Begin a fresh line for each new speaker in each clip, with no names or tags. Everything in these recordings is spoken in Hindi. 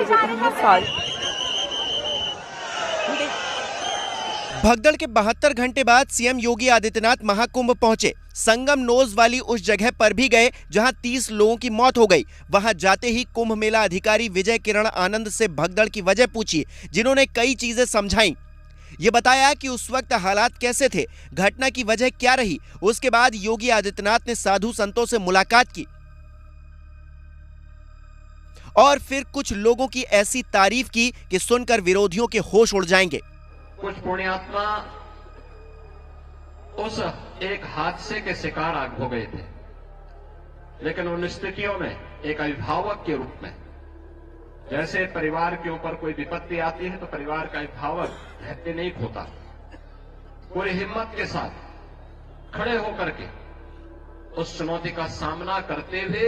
ले जाते हैं हर साल।
भगदड़ के 72 घंटे बाद सीएम योगी आदित्यनाथ महाकुंभ पहुंचे। संगम नोज वाली उस जगह पर भी गए जहां 30 लोगों की मौत हो गई। वहां जाते ही कुंभ मेला अधिकारी विजय किरण आनंद से भगदड़ की वजह पूछी, जिन्होंने कई चीजें समझाई। ये बताया कि उस वक्त हालात कैसे थे, घटना की वजह क्या रही। उसके बाद योगी आदित्यनाथ ने साधु संतों से मुलाकात की और फिर कुछ लोगों की ऐसी तारीफ की कि सुनकर विरोधियों के होश उड़ जाएंगे।
कुछ पुण्यात्मा उस एक हादसे के शिकार आग हो गए थे, लेकिन उन स्थितियों में एक अभिभावक के रूप में, जैसे परिवार के ऊपर कोई विपत्ति आती है तो परिवार का अभिभावक धैर्य नहीं खोता, पूरी हिम्मत के साथ खड़े होकर के उस चुनौती का सामना करते हुए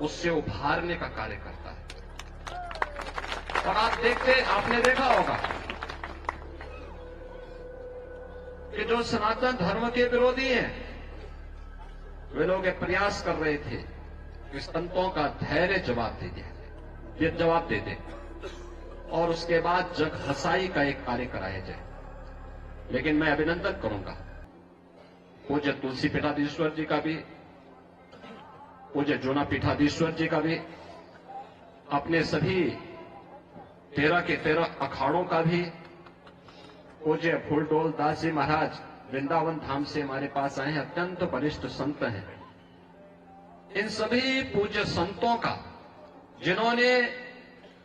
उससे उभारने का कार्य करता है। और आपने देखा होगा कि जो सनातन धर्म के विरोधी हैं, वे लोग ये प्रयास कर रहे थे कि संतों का धैर्य जवाब दे दे और उसके बाद जग हसाई का एक कार्य कराया जाए। लेकिन मैं अभिनंदन करूंगा पूज्य तुलसी पीठाधीश्वर जी का भी, पूज्य जूना पीठाधीश्वर जी का भी, अपने सभी 13 के 13 अखाड़ों का भी, पूज्य फूलडोल दास जी महाराज वृंदावन धाम से हमारे पास आए हैं, अत्यंत वरिष्ठ संत हैं। इन सभी पूज्य संतों का, जिन्होंने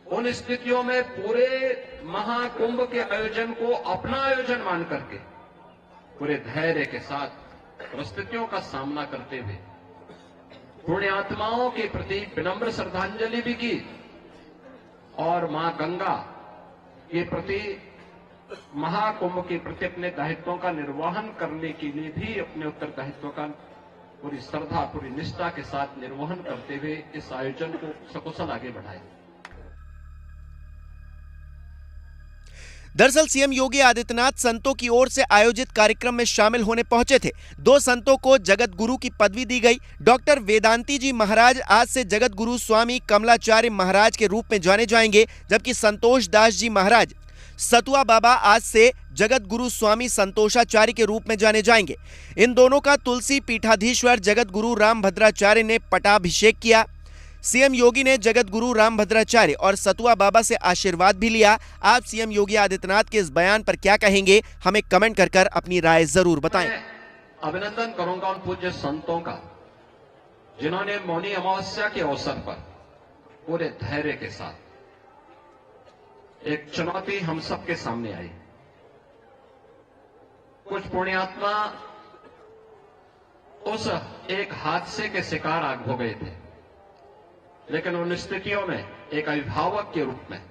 उन स्थितियों में पूरे महाकुंभ के आयोजन को अपना आयोजन मान करके पूरे धैर्य के साथ परिस्थितियों का सामना करते हुए पुण्यात्माओं के प्रति विनम्र श्रद्धांजलि भी की और मां गंगा के प्रति, महाकुंभ के प्रति अपने दायित्वों का निर्वहन करने के लिए भी अपने उत्तरदायित्वों का पूरी श्रद्धा, पूरी निष्ठा के साथ निर्वहन करते हुए इस आयोजन को सकुशल आगे बढ़ाए।
दरअसल सीएम योगी आदित्यनाथ संतों की ओर से आयोजित कार्यक्रम में शामिल होने पहुंचे थे। 2 संतों को जगत गुरु की पदवी दी गई। डॉक्टर वेदांती जी महाराज आज से जगत गुरु स्वामी कमलाचार्य महाराज के रूप में जाने जाएंगे, जबकि संतोष दास जी महाराज सतुआ बाबा आज से जगत गुरु स्वामी संतोषाचार्य के रूप में जाने जाएंगे। इन दोनों का तुलसी पीठाधीश्वर जगत गुरु रामभद्राचार्य ने पटाभिषेक किया। सीएम योगी ने जगत गुरु रामभद्राचार्य और सतुआ बाबा से आशीर्वाद भी लिया। आप सीएम योगी आदित्यनाथ के इस बयान पर क्या कहेंगे, हमें कमेंट कर अपनी राय जरूर बताएं।
अभिनंदन करूंगा उन पूज्य संतों का, जिन्होंने मौनी अमावस्या के अवसर पर पूरे धैर्य के साथ, एक चुनौती हम सबके सामने आई, कुछ पुण्यात्मा उस एक हादसे के शिकार आग हो गए थे, लेकिन उन स्थितियों में एक अभिभावक के रूप में,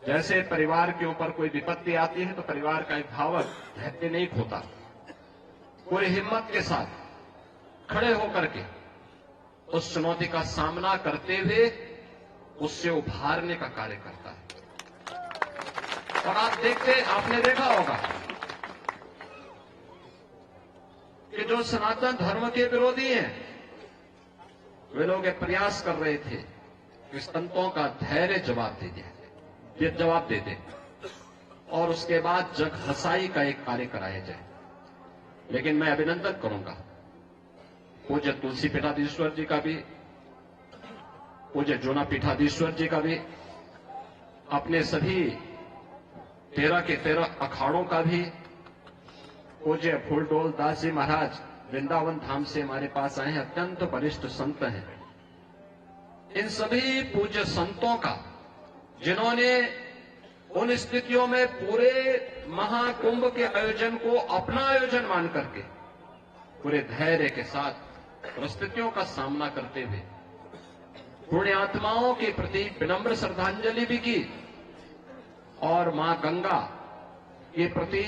जैसे परिवार के ऊपर कोई विपत्ति आती है तो परिवार का अभिभावक धैर्य नहीं खोता, पूरी हिम्मत के साथ खड़े होकर के उस चुनौती का सामना करते हुए उससे उभारने का कार्य करता है। और आपने देखा होगा कि जो सनातन धर्म के विरोधी हैं, वे लोग ये प्रयास कर रहे थे कि संतों का धैर्य जवाब दे दे और उसके बाद जग हसाई का एक कार्य कराया जाए। लेकिन मैं अभिनंदन करूंगा पूज्य तुलसी पीठाधीश्वर जी का भी, पूज्य जूना पीठाधीश्वर जी का भी, अपने सभी 13 के 13 अखाड़ों का भी, पूज्य फूलडोल दास जी महाराज वृंदावन धाम से हमारे पास आए हैं, अत्यंत वरिष्ठ संत हैं। इन सभी पूज्य संतों का, जिन्होंने उन स्थितियों में पूरे महाकुंभ के आयोजन को अपना आयोजन मान करके पूरे धैर्य के साथ परिस्थितियों का सामना करते हुए पुण्यात्माओं के प्रति विनम्र श्रद्धांजलि भी की और मां गंगा के प्रति,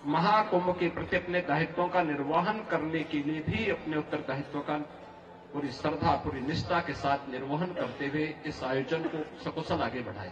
महाकुंभ के प्रति अपने दायित्वों का निर्वहन करने के लिए भी अपने उत्तरदायित्वों का पूरी श्रद्धा, पूरी निष्ठा के साथ निर्वहन करते हुए इस आयोजन को सकुशल आगे बढ़ाए।